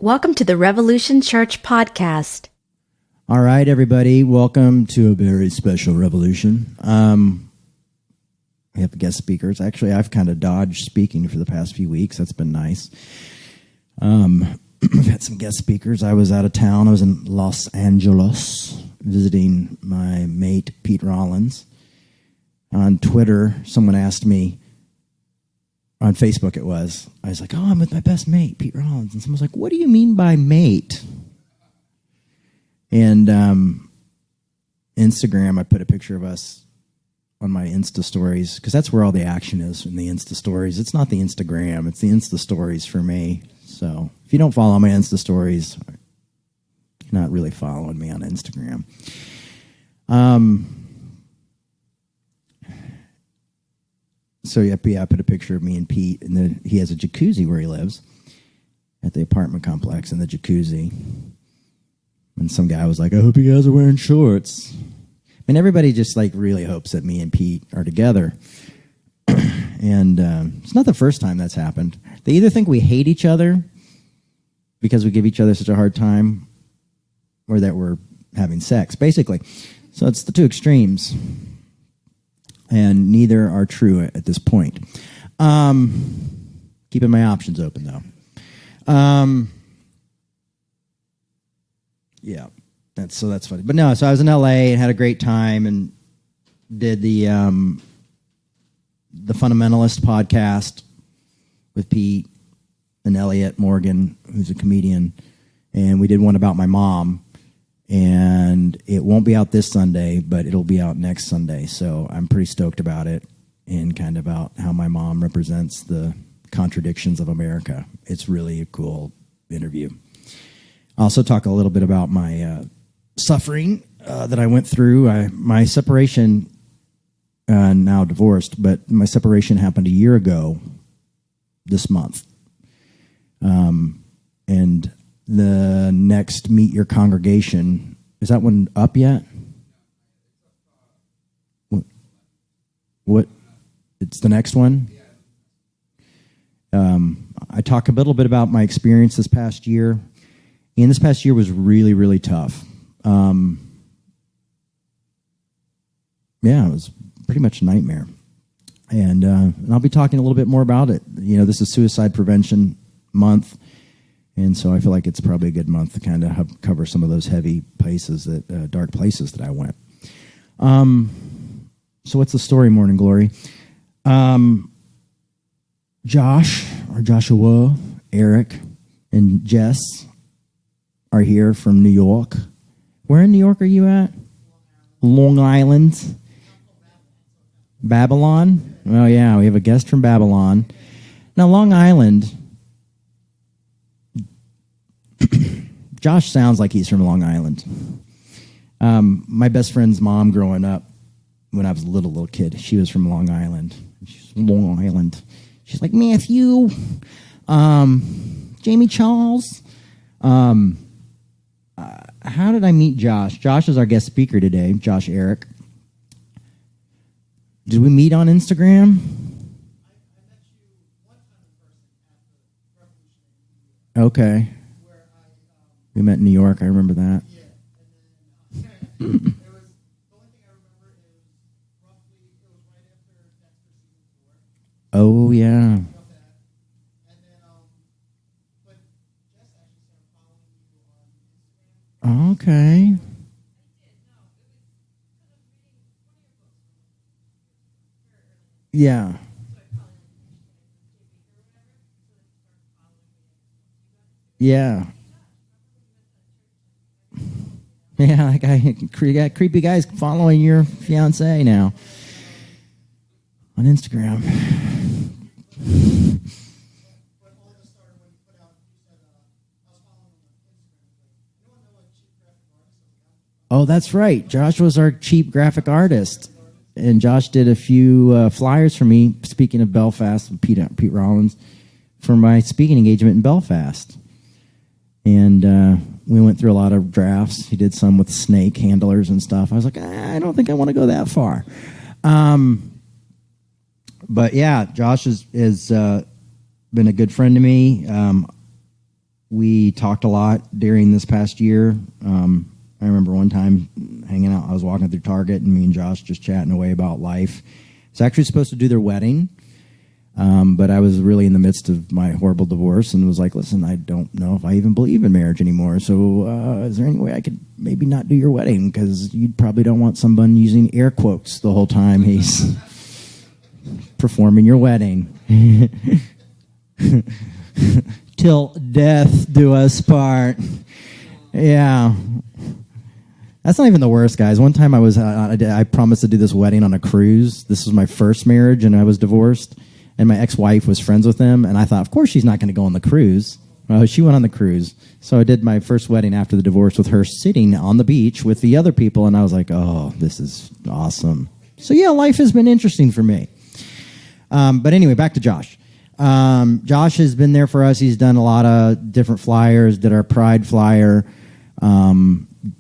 Welcome to the Revolution Church podcast. All right, everybody. Welcome to a very special Revolution. We have guest speakers. Actually, I've kind of dodged speaking for the past few weeks. That's been nice. I've had some guest speakers. I was out of town. I was in Los Angeles visiting my mate, Pete Rollins. On Twitter, someone asked me, on Facebook it was, I was like, oh, I'm with my best mate, Pete Rollins. And someone was like, what do you mean by mate? And Instagram, I put a picture of us on my Insta stories, because that's where all the action is in the Insta stories. It's not the Instagram, it's the Insta stories for me. So if you don't follow my Insta stories, you're not really following me on Instagram. So yeah, I put a picture of me and Pete, and then he has a jacuzzi where he lives at the apartment complex in the jacuzzi. And some guy was like, I hope you guys are wearing shorts. And everybody just like really hopes that me and Pete are together. And it's not the first time that's happened. They either think we hate each other because we give each other such a hard time, or that we're having sex, basically. So it's the two extremes. And neither are true at this point. Keeping my options open, though. Yeah, that's funny. But no, so I was in LA and had a great time and did the Fundamentalist podcast with Pete and Elliot Morgan, who's a comedian, and we did one about my mom. And it won't be out this Sunday, but it'll be out next Sunday. So I'm pretty stoked about it, and kind of about how my mom represents the contradictions of America. It's really a cool interview. I'll also talk a little bit about my suffering that I went through. My separation, now divorced, but my separation happened a year ago this month. And the next Meet Your Congregation, is that one up yet? What? It's the next one? I talk a little bit about my experience this past year. And this past year was really, really tough. It was pretty much a nightmare. And I'll be talking a little bit more about it. You know, this is Suicide Prevention Month. And so I feel like it's probably a good month to kind of cover some of those heavy places, dark places that I went. So what's the story, Morning Glory? Joshua, Eric, and Jess are here from New York. Where in New York are you at? Long Island. Babylon? Oh, yeah, we have a guest from Babylon. Now, Long Island... Josh sounds like he's from Long Island. My best friend's mom growing up, when I was a little kid, she was from Long Island. She's from Long Island. She's like, Matthew, Jamie Charles. How did I meet Josh? Josh is our guest speaker today, Josh Eric. Did we meet on Instagram? Okay. We met in New York. I remember that. Yeah. And then the only thing I remember is roughly it was right after Dexter season 4. Oh, yeah. And then, but Jess actually started following you on Instagram. Okay. Yeah. Yeah. Yeah, that guy, got creepy guys following your fiance now on Instagram. But all this started when you put out, you said, I was following him on Instagram. Like, anyone know what cheap graphic artist? Oh, that's right. Josh was our cheap graphic artist. And Josh did a few flyers for me, speaking of Belfast, with Pete Rollins, for my speaking engagement in Belfast. And we went through a lot of drafts. He did some with snake handlers and stuff. I was like, I don't think I want to go that far. But yeah, Josh has been a good friend to me. We talked a lot during this past year. I remember one time hanging out. I was walking through Target, and me and Josh just chatting away about life. It's actually supposed to do their wedding, but I was really in the midst of my horrible divorce and was like, listen, I don't know if I even believe in marriage anymore. So is there any way I could maybe not do your wedding? Because you probably don't want someone using air quotes the whole time he's performing your wedding. Till death do us part. Yeah. That's not even the worst, guys. One time I promised to do this wedding on a cruise. This was my first marriage, and I was divorced. And my ex-wife was friends with him, and I thought, of course she's not going to go on the cruise. Well, she went on the cruise. So I did my first wedding after the divorce with her sitting on the beach with the other people, and I was like, oh, this is awesome. So, yeah, life has been interesting for me. But anyway, back to Josh. Josh has been there for us. He's done a lot of different flyers, did our Pride flyer,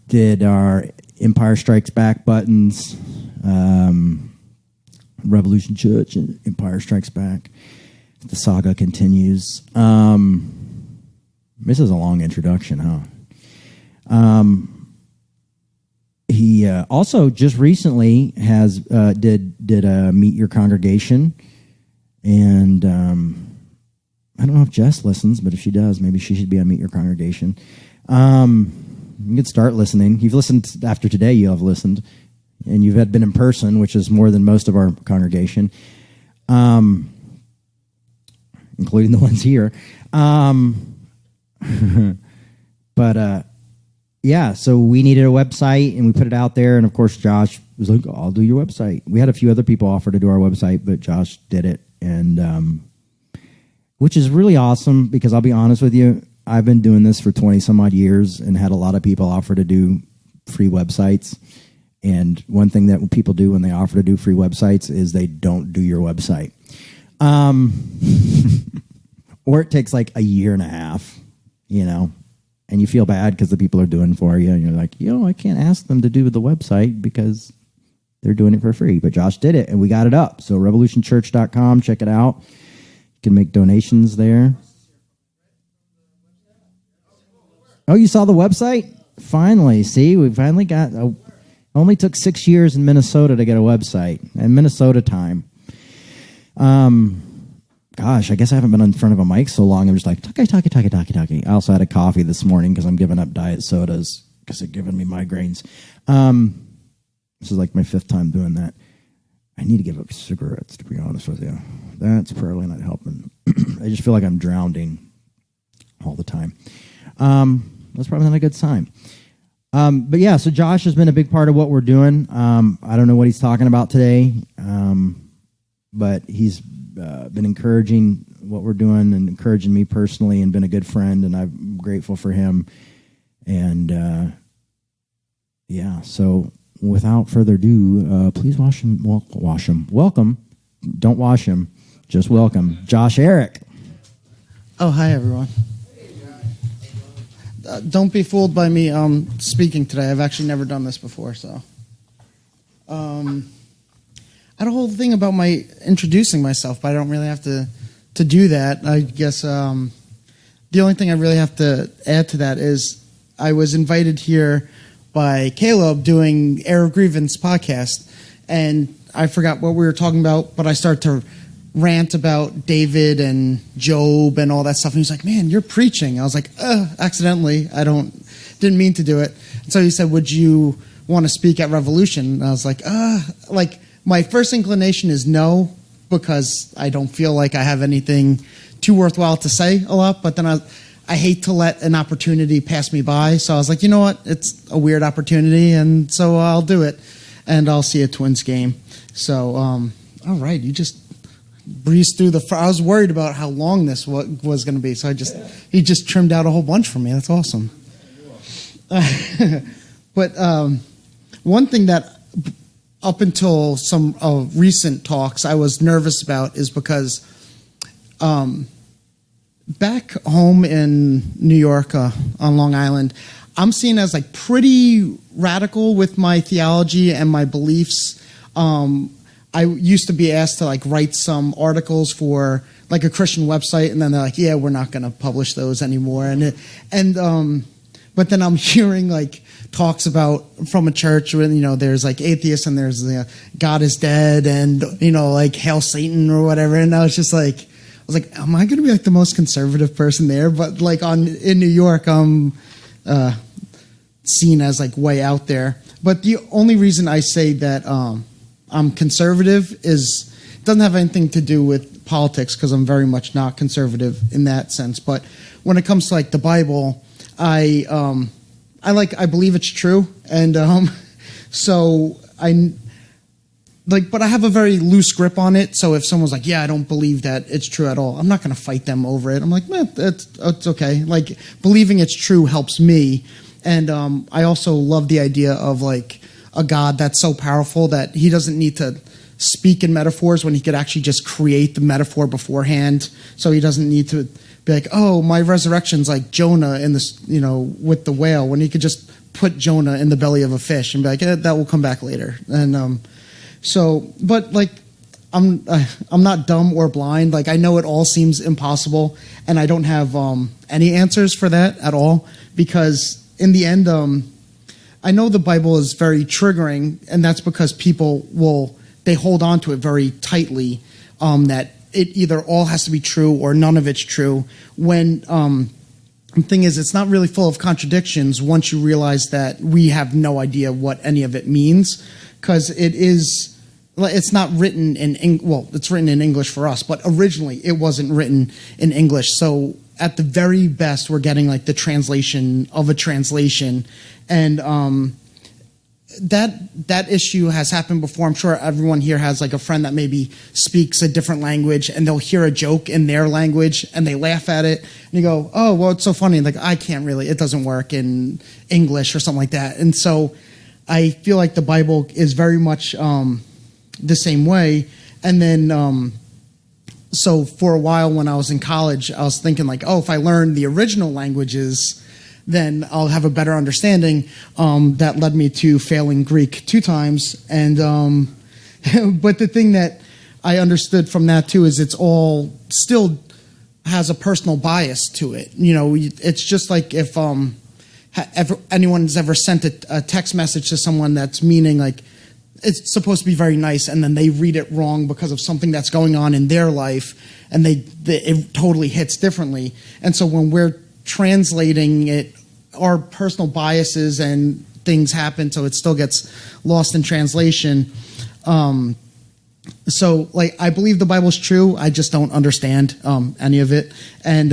did our Empire Strikes Back buttons, Revolution Church and Empire Strikes Back. The saga continues. This is a long introduction, huh? He also just recently has did a Meet Your Congregation, and I don't know if Jess listens, but if she does, maybe she should be on Meet Your Congregation. You could start listening. You've listened after today. You have listened, and you've been in person, which is more than most of our congregation, including the ones here. But yeah, so we needed a website, and we put it out there. And of course, Josh was like, "I'll do your website." We had a few other people offer to do our website, but Josh did it, and which is really awesome because I'll be honest with you. I've been doing this for 20 some odd years and had a lot of people offer to do free websites. And one thing that people do when they offer to do free websites is they don't do your website. Or it takes like a year and a half, and you feel bad because the people are doing it for you. And you're like, I can't ask them to do the website because they're doing it for free. But Josh did it and we got it up. So revolutionchurch.com, check it out. You can make donations there. Oh, you saw the website? Finally. See, we finally got... only took 6 years in Minnesota to get a website. And Minnesota time. Gosh, I guess I haven't been in front of a mic so long. I'm just like, talkie. I also had a coffee this morning because I'm giving up diet sodas because they're giving me migraines. This is like my 5th time doing that. I need to give up cigarettes, to be honest with you. That's probably not helping. I just feel like I'm drowning all the time. That's probably not a good sign. But yeah, so Josh has been a big part of what we're doing. I don't know what he's talking about today, but he's been encouraging what we're doing and encouraging me personally and been a good friend, and I'm grateful for him. And yeah, so without further ado, please welcome. Don't wash him, just welcome Josh Eric. Oh, hi, everyone. Don't be fooled by me speaking today. I've actually never done this before, so. I had a whole thing about my introducing myself, but I don't really have to do that. I guess the only thing I really have to add to that is I was invited here by Caleb doing Air of Grievance podcast, and I forgot what we were talking about, but I started to rant about David and Job and all that stuff. And he's like, man, you're preaching. I was like, accidentally. Didn't mean to do it. And so he said, would you want to speak at Revolution? And I was like, my first inclination is no, because I don't feel like I have anything too worthwhile to say a lot. But then I hate to let an opportunity pass me by. So I was like, you know what? It's a weird opportunity. And so I'll do it. And I'll see a Twins game. So, all right. You just breezed through I was worried about how long this was going to be, so he just trimmed out a whole bunch for me. That's awesome. But one thing that up until some recent talks I was nervous about is because back home in New York on Long Island, I'm seen as like pretty radical with my theology and my beliefs. I used to be asked to like write some articles for like a Christian website, and then they're like, yeah, we're not going to publish those anymore. But then I'm hearing like talks about from a church when, there's like atheists and there's God is dead and, like hail Satan or whatever. And I was like, am I going to be like the most conservative person there? But like in New York, I'm seen as like way out there. But the only reason I say that I'm conservative doesn't have anything to do with politics, because I'm very much not conservative in that sense. But when it comes to like the Bible, I believe it's true, and but I have a very loose grip on it. So if someone's like, yeah, I don't believe that it's true at all, I'm not going to fight them over it. I'm like, it's okay. Like, believing it's true helps me. And I also love the idea of like a God that's so powerful that he doesn't need to speak in metaphors when he could actually just create the metaphor beforehand. So he doesn't need to be like, oh, my resurrection's like Jonah in this, with the whale, when he could just put Jonah in the belly of a fish and be like, that will come back later. And but like, I'm not dumb or blind. Like, I know it all seems impossible, and I don't have any answers for that at all, because in the end, I know the Bible is very triggering, and that's because people they hold on to it very tightly, that it either all has to be true or none of it's true. When the thing is, it's not really full of contradictions once you realize that we have no idea what any of it means, because it's not written it's written in English for us, but originally it wasn't written in English. So at the very best, we're getting like the translation of a translation, and that issue has happened before. I'm sure everyone here has like a friend that maybe speaks a different language, and they'll hear a joke in their language and they laugh at it, and you go, oh, well, it's so funny. Like, it doesn't work in English or something like that. And so I feel like the Bible is very much the same way. And then so for a while when I was in college, I was thinking like, oh, if I learn the original languages, then I'll have a better understanding. That led me to failing Greek 2 times. And but the thing that I understood from that too is it's all still has a personal bias to it. It's just like if anyone's ever sent a text message to someone that's meaning like it's supposed to be very nice, and then they read it wrong because of something that's going on in their life, and it totally hits differently. And so when we're translating it, our personal biases and things happen, so it still gets lost in translation. So like, I believe the Bible's true, I just don't understand any of it. And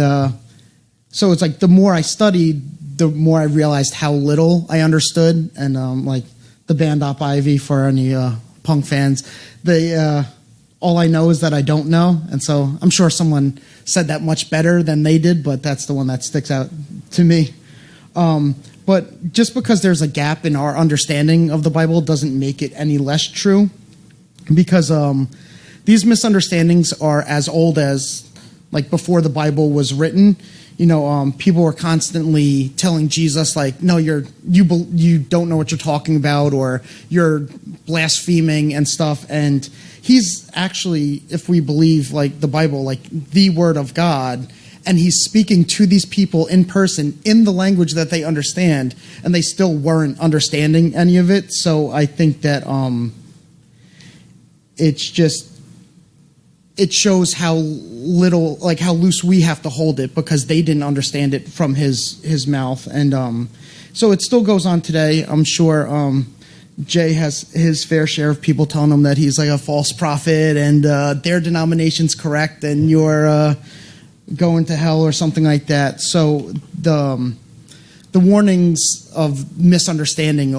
so it's like the more I studied, the more I realized how little I understood. And like the band Op Ivy, for any punk fans, all I know is that I don't know. And so I'm sure someone said that much better than they did, but that's the one that sticks out to me. But just because there's a gap in our understanding of the Bible doesn't make it any less true, because these misunderstandings are as old as like before the Bible was written. People were constantly telling Jesus like, no, you don't know what you're talking about, or you're blaspheming and stuff. And he's actually, if we believe like the Bible, like the Word of God, and he's speaking to these people in person in the language that they understand, and they still weren't understanding any of it. So I think that it shows how little, like how loose we have to hold it, because they didn't understand it from his mouth. And so it still goes on today. I'm sure Jay has his fair share of people telling him that he's like a false prophet, and their denomination's correct, and you're going to hell or something like that. So the warnings of misunderstanding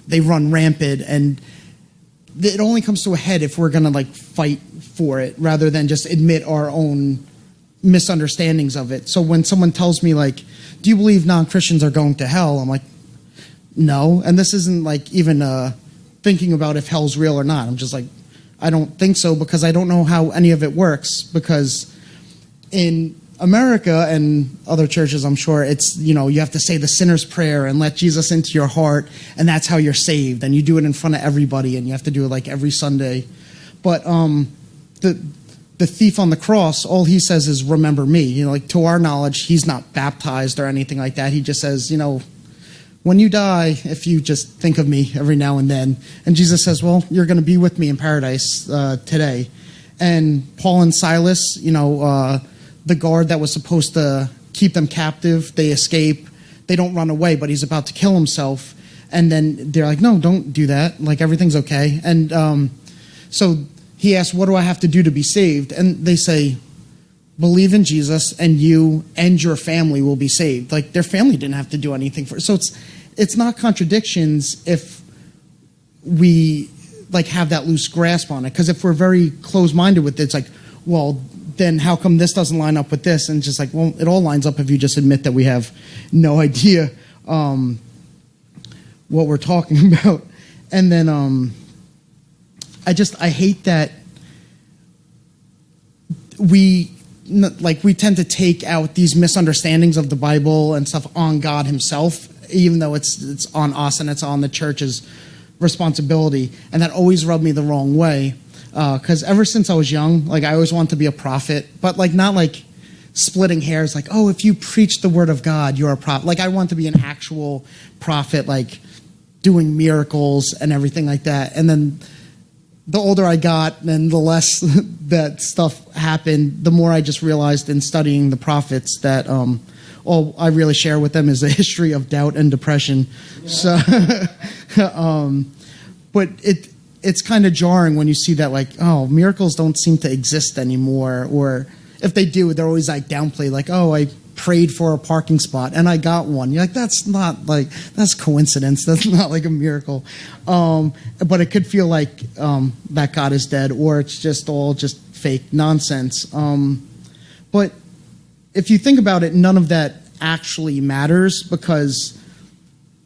they run rampant, and it only comes to a head if we're going to like fight for it rather than just admit our own misunderstandings of it. So when someone tells me like, do you believe non-Christians are going to hell? I'm like, no. And this isn't like even thinking about if hell's real or not. I'm just like, I don't think so, because I don't know how any of it works. Because in America and other churches, I'm sure it's, you have to say the sinner's prayer and let Jesus into your heart, and that's how you're saved. And you do it in front of everybody, and you have to do it like every Sunday. But the thief on the cross, all he says is, remember me. You know, like, to our knowledge, he's not baptized or anything like that. He just says, you know, when you die, if you just think of me every now and then. And Jesus says, well, you're going to be with me in paradise today. And Paul and Silas, you know, the guard that was supposed to keep them captive, they escape. They don't run away, but he's about to kill himself. And then they're like, no, don't do that. Like, everything's okay. And so he asks, what do I have to do to be saved? And they say, believe in Jesus, and you and your family will be saved. Like, their family didn't have to do anything for it. So it's not contradictions if we, like, have that loose grasp on it. Because if we're very close-minded with it, it's like, well, then how come this doesn't line up with this? And just like, well, it all lines up if you just admit that we have no idea what we're talking about. And then I hate that we tend to take out these misunderstandings of the Bible and stuff on God himself, even though it's on us and it's on the church's responsibility. And that always rubbed me the wrong way. Because ever since I was young, like, I always wanted to be a prophet, but like, not like splitting hairs, like, oh, if you preach the word of God, you're a prophet. Like, I want to be an actual prophet, like doing miracles and everything like that. And then the older I got and the less that stuff happened, the more I just realized in studying the prophets that all I really share with them is a history of doubt and depression. Yeah. So, but it's kind of jarring when you see that, like, oh, miracles don't seem to exist anymore. Or if they do, they're always like downplayed, like, oh, I prayed for a parking spot and I got one. You're like, that's coincidence. That's not like a miracle. But it could feel like that God is dead, or it's just all just fake nonsense. But if you think about it, none of that actually matters, because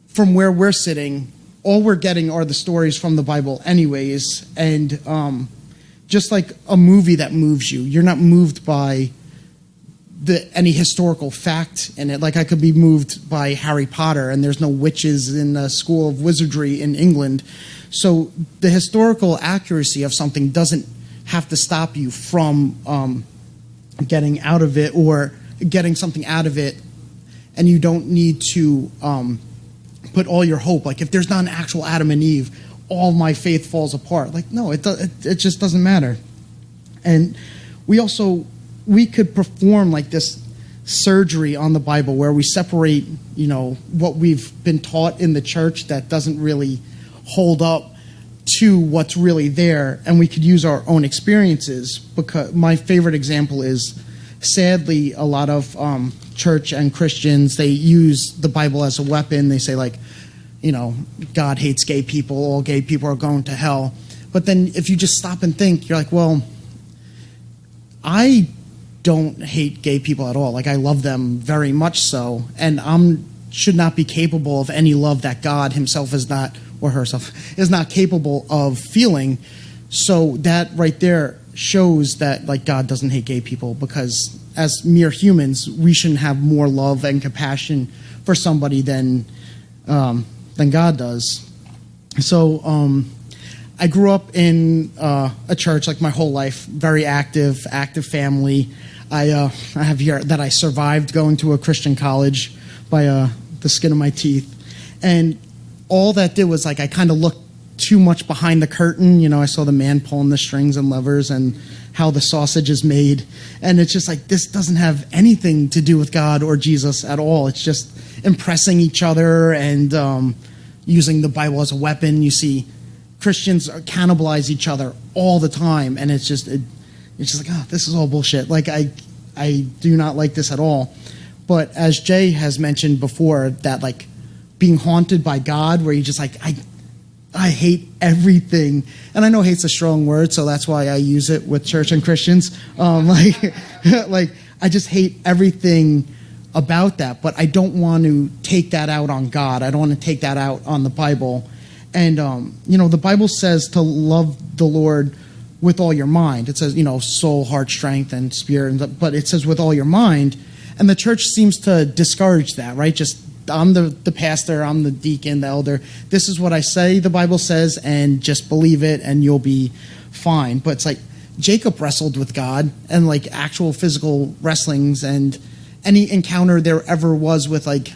from where we're sitting, all we're getting are the stories from the Bible anyways. And just like a movie that moves you, you're not moved by any historical fact in it. Like, I could be moved by Harry Potter, and there's no witches in the school of wizardry in England. So the historical accuracy of something doesn't have to stop you from getting out of it, or getting something out of it, and you don't need to put all your hope. Like, if there's not an actual Adam and Eve, all my faith falls apart. Like, no, it just doesn't matter. And we could perform like this surgery on the Bible where we separate, you know, what we've been taught in the church that doesn't really hold up to what's really there, and we could use our own experiences. Because my favorite example is, sadly, a lot of church and Christians, they use the Bible as a weapon. They say, like, you know, God hates gay people, all gay people are going to hell. But then if you just stop and think, you're like, well, I don't hate gay people at all. Like, I love them very much so, and should not be capable of any love that God himself is not, or herself is not capable of feeling. So that right there shows that, like, God doesn't hate gay people, because as mere humans, we shouldn't have more love and compassion for somebody than God does. So I grew up in a church, like, my whole life, very active family. I have here that I survived going to a Christian college by the skin of my teeth. And all that did was, like, I kind of looked too much behind the curtain. You know, I saw the man pulling the strings and levers and how the sausage is made. And it's just like, this doesn't have anything to do with God or Jesus at all. It's just impressing each other and using the Bible as a weapon. You see Christians cannibalize each other all the time. And it's just like, oh, this is all bullshit. Like, I do not like this at all. But as Jay has mentioned before, that, like, being haunted by God, where you just like, I hate everything. And I know hate's a strong word, so that's why I use it with church and Christians. Like, I just hate everything about that. But I don't want to take that out on God. I don't want to take that out on the Bible. And, you know, the Bible says to love the Lord with all your mind. It says, you know, soul, heart, strength, and spirit. But it says with all your mind. And the church seems to discourage that, right? Just, I'm the pastor, I'm the deacon, the elder. This is what I say the Bible says, and just believe it, and you'll be fine. But it's like Jacob wrestled with God and like actual physical wrestlings, and any encounter there ever was with like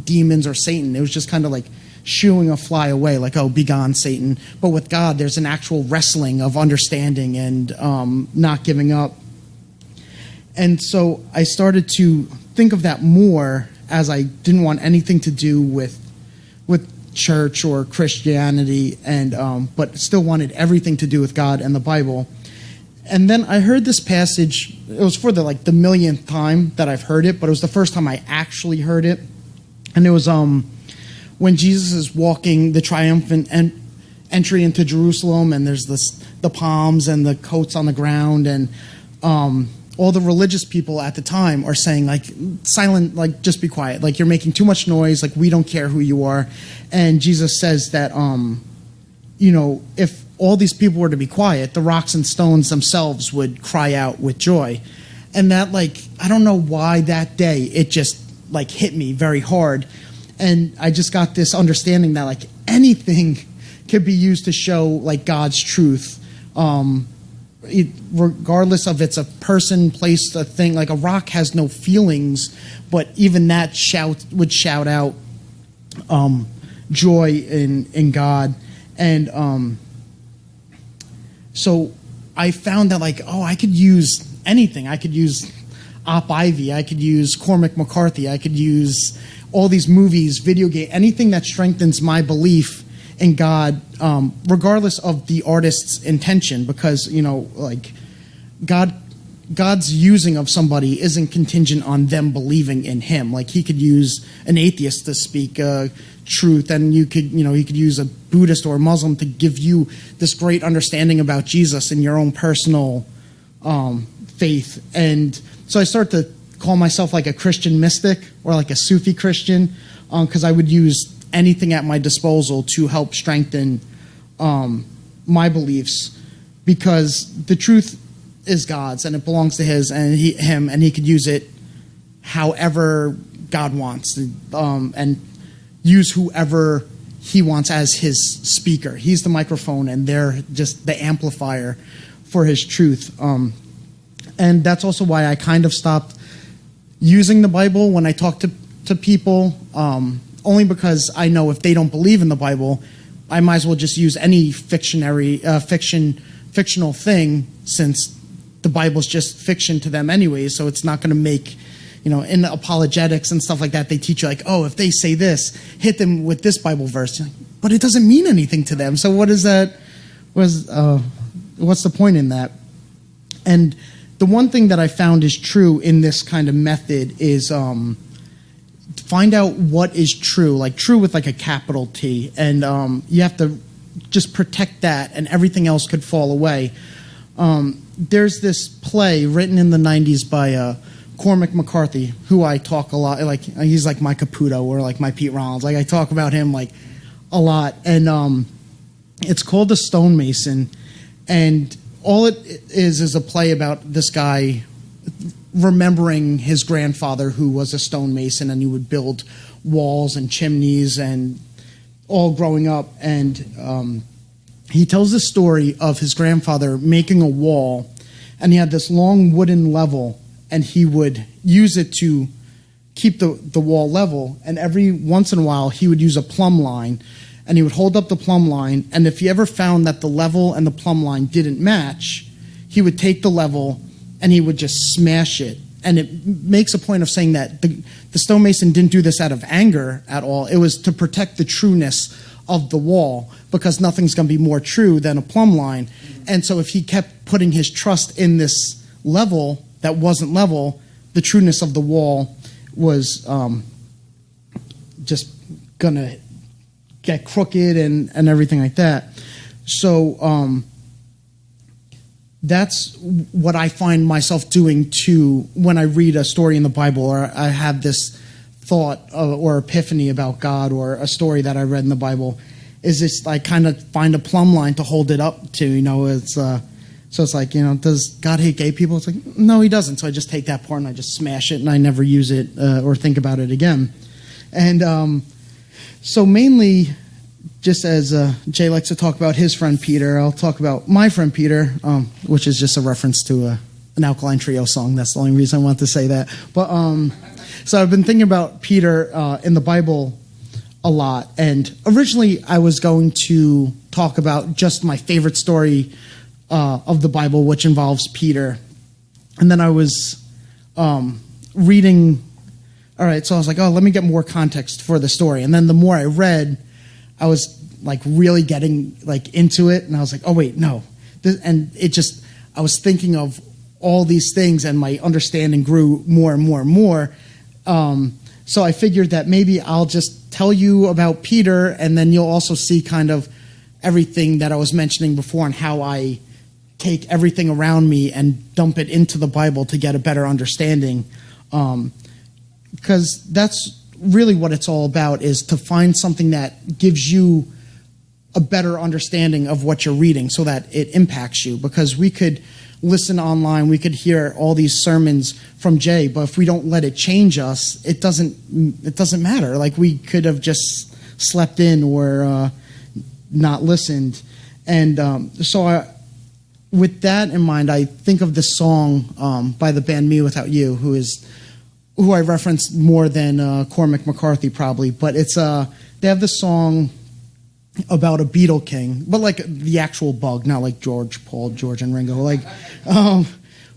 demons or Satan, it was just kind of like shooing a fly away, like, oh, be gone, Satan. But with God, there's an actual wrestling of understanding and not giving up. And so I started to think of that more, as I didn't want anything to do with church or Christianity, and but still wanted everything to do with God and the Bible. And then I heard this passage. It was for the millionth time that I've heard it, but it was the first time I actually heard it. And it was when Jesus is walking the triumphant entry into Jerusalem, and there's the palms and the coats on the ground, and all the religious people at the time are saying, like, silent, like, just be quiet, like, you're making too much noise, like, we don't care who you are. And Jesus says that if all these people were to be quiet, the rocks and stones themselves would cry out with joy. And that, like, I don't know why that day it just like hit me very hard. And I just got this understanding that like anything could be used to show like God's truth, regardless of it's a person, place, a thing. Like a rock has no feelings, but even that would shout out joy in God. And so I found that like, oh, I could use anything. I could use Op Ivy. I could use Cormac McCarthy. I could use all these movies, video game, anything that strengthens my belief in God, regardless of the artist's intention, because, like God's using of somebody isn't contingent on them believing in him. Like he could use an atheist to speak truth, and he could use a Buddhist or a Muslim to give you this great understanding about Jesus in your own personal faith. And so I start to call myself like a Christian mystic or like a Sufi Christian, because I would use anything at my disposal to help strengthen my beliefs, because the truth is God's and it belongs to him, and he could use it however God wants, and use whoever he wants as his speaker. He's the microphone and they're just the amplifier for his truth. And that's also why I kind of stopped using the Bible when I talk to people, only because I know if they don't believe in the Bible, I might as well just use any fictional thing, since the Bible's just fiction to them anyway, so it's not going to make, in apologetics and stuff like that, they teach you like, oh, if they say this, hit them with this Bible verse. But it doesn't mean anything to them, so what is that? What's the point in that? And the one thing that I found is true in this kind of method is find out what is true, like true with like a capital T, and you have to just protect that, and everything else could fall away. There's this play written in the 90s by Cormac McCarthy, who I talk a lot, like he's like my Caputo or like my Pete Rollins. Like I talk about him like a lot, and it's called The Stonemason, and all it is a play about this guy remembering his grandfather, who was a stonemason, and he would build walls and chimneys and all growing up. And he tells the story of his grandfather making a wall, and he had this long wooden level, and he would use it to keep the wall level. And every once in a while, he would use a plumb line, and he would hold up the plumb line, and if he ever found that the level and the plumb line didn't match, he would take the level and he would just smash it. And it makes a point of saying that the stonemason didn't do this out of anger at all. It was to protect the trueness of the wall, because nothing's going to be more true than a plumb line. And so if he kept putting his trust in this level that wasn't level, the trueness of the wall was just going to get crooked and everything like that. So that's what I find myself doing too when I read a story in the Bible, or I have this thought or epiphany about God, or a story that I read in the Bible, is it's I kind of find a plumb line to hold it up to. It's so it's like, does God hate gay people? It's like, no, he doesn't. So I just take that part and I just smash it, and I never use it or think about it again. And so mainly just as Jay likes to talk about his friend Peter, I'll talk about my friend Peter, which is just a reference to an Alkaline Trio song. That's the only reason I want to say that. But so I've been thinking about Peter in the Bible a lot, and originally I was going to talk about just my favorite story of the Bible, which involves Peter. And then I was reading. All right, so I was like, oh, let me get more context for the story. And then the more I read, I was like really getting like into it, and I was like, oh wait, no. And it just, I was thinking of all these things, and my understanding grew more and more and more. So I figured that maybe I'll just tell you about Peter, and then you'll also see kind of everything that I was mentioning before and how I take everything around me and dump it into the Bible to get a better understanding. Because that's really what it's all about, is to find something that gives you a better understanding of what you're reading so that it impacts you. Because we could listen online, we could hear all these sermons from Jay, but if we don't let it change us, it doesn't matter. Like, we could have just slept in or not listened. And with that in mind, I think of this song by the band Me Without You, who I referenced more than Cormac McCarthy probably, but it's they have this song about a beetle king, but like the actual bug, not like George, Paul, George, and Ringo, like,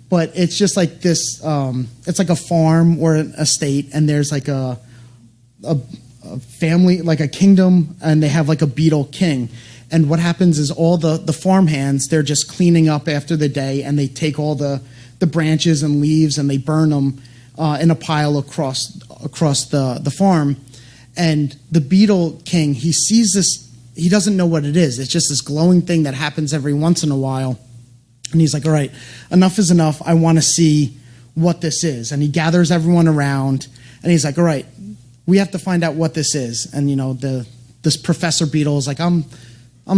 but it's just like this. It's like a farm or an estate, and there's like a family, like a kingdom, and they have like a beetle king. And what happens is all the farm hands, they're just cleaning up after the day, and they take all the branches and leaves and they burn them in a pile across the farm. And the beetle king, he sees this, he doesn't know what it is. It's just this glowing thing that happens every once in a while. And he's like, all right, enough is enough. I want to see what this is. And he gathers everyone around, and he's like, all right, we have to find out what this is. And, you know, this Professor Beetle is like, I'm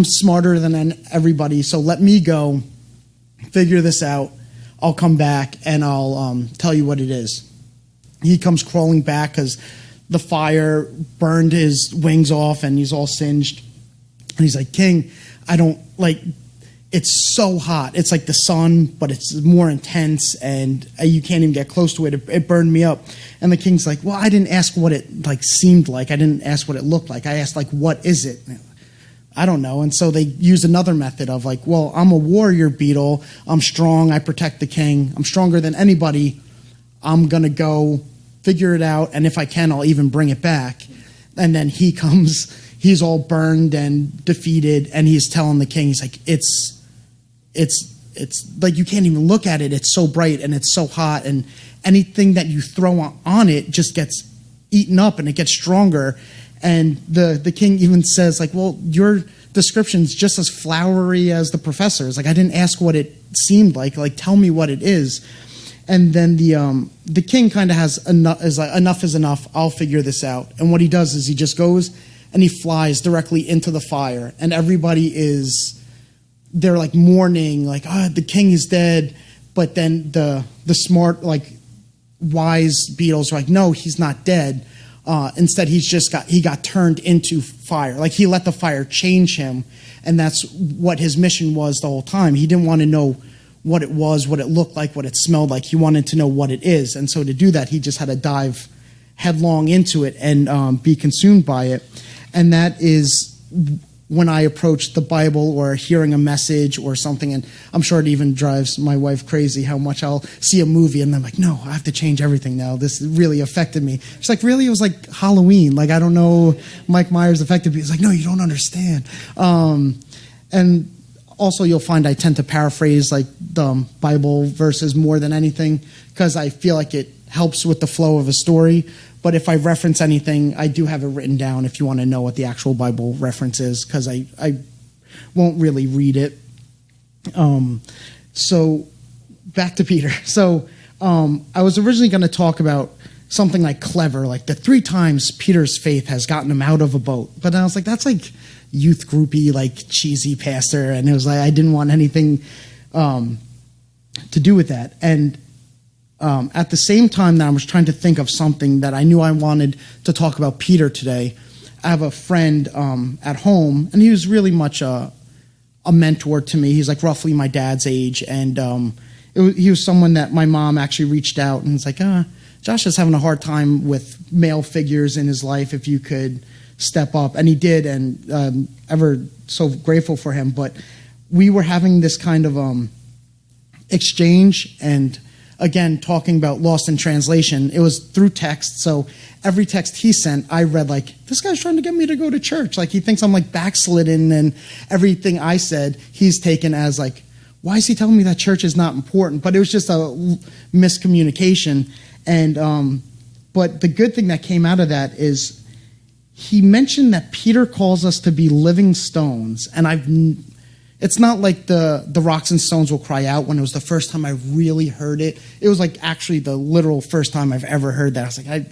smarter than everybody, so let me go figure this out. I'll come back, and I'll tell you what it is. He comes crawling back because the fire burned his wings off, and he's all singed. And he's like, King, I don't, like, it's so hot. It's like the sun, but it's more intense, and you can't even get close to it. It burned me up. And the king's like, well, I didn't ask what it, like, seemed like. I didn't ask what it looked like. I asked, like, what is it? I don't know. And so they used another method of like, well, I'm a warrior beetle. I'm strong. I protect the king. I'm stronger than anybody. I'm going to go figure it out. And if I can, I'll even bring it back. And then he comes, he's all burned and defeated. And he's telling the king, he's like, it's like, you can't even look at it. It's so bright and it's so hot. And anything that you throw on it just gets eaten up and it gets stronger. And the king even says, like, well, your description's just as flowery as the professor's. Like, I didn't ask what it seemed like. Like, tell me what it is. And then the king kind of has enough, is like, enough is enough. I'll figure this out. And what he does is he just goes and he flies directly into the fire. And everybody they're like mourning, like, the king is dead. But then the smart, like, wise beetles are like, no, he's not dead. Instead, he got turned into fire. Like, he let the fire change him, and that's what his mission was the whole time. He didn't want to know what it was, what it looked like, what it smelled like. He wanted to know what it is, and so to do that, he just had to dive headlong into it and be consumed by it. And that is when I approach the Bible or hearing a message or something, and I'm sure it even drives my wife crazy how much I'll see a movie and I'm like, no, I have to change everything now. This really affected me. She's like, really? It was like Halloween. Like, I don't know, Mike Myers affected me. It's like, no, you don't understand. And also you'll find I tend to paraphrase like the Bible verses more than anything because I feel like it helps with the flow of a story. But if I reference anything, I do have it written down if you want to know what the actual Bible reference is, because I won't really read it. So back to Peter. So I was originally going to talk about something like clever, like the 3 times Peter's faith has gotten him out of a boat. But I was like, that's like youth groupie, like cheesy pastor. And it was like, I didn't want anything to do with that. And at the same time that I was trying to think of something that I knew I wanted to talk about Peter today, I have a friend at home, and he was really much a mentor to me. He's like roughly my dad's age, and he was someone that my mom actually reached out and was like, Josh is having a hard time with male figures in his life. If you could step up. And he did, and ever so grateful for him. But we were having this kind of exchange, and again, talking about lost in translation. It was through text, so every text he sent, I read like, this guy's trying to get me to go to church. Like, he thinks I'm like backslidden, and everything I said, he's taken as like, why is he telling me that church is not important? But it was just a miscommunication. And but the good thing that came out of that is he mentioned that Peter calls us to be living stones. And it's not like the rocks and stones will cry out. When it was the first time I really heard it, it was like actually the literal first time I've ever heard that. I was like,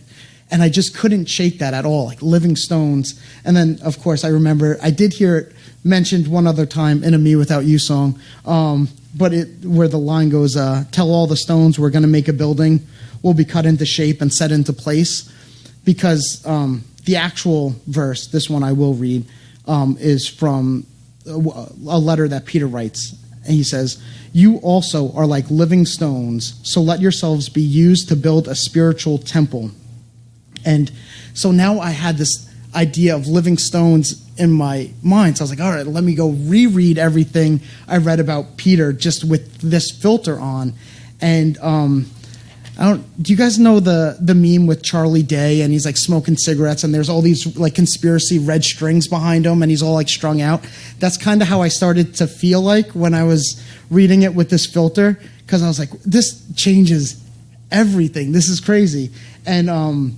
I just couldn't shake that at all, like living stones. And then, of course, I remember I did hear it mentioned one other time in a Me Without You song, but where the line goes, tell all the stones we're going to make a building, will be cut into shape and set into place. Because the actual verse, this one I will read, is from a letter that Peter writes. And he says, you also are like living stones, so let yourselves be used to build a spiritual temple. And so now I had this idea of living stones in my mind. So I was like, all right, let me go reread everything I read about Peter just with this filter on. And do you guys know the meme with Charlie Day, and he's like smoking cigarettes, and there's all these like conspiracy red strings behind him, and he's all like strung out? That's kind of how I started to feel like when I was reading it with this filter, because I was like, this changes everything. This is crazy. And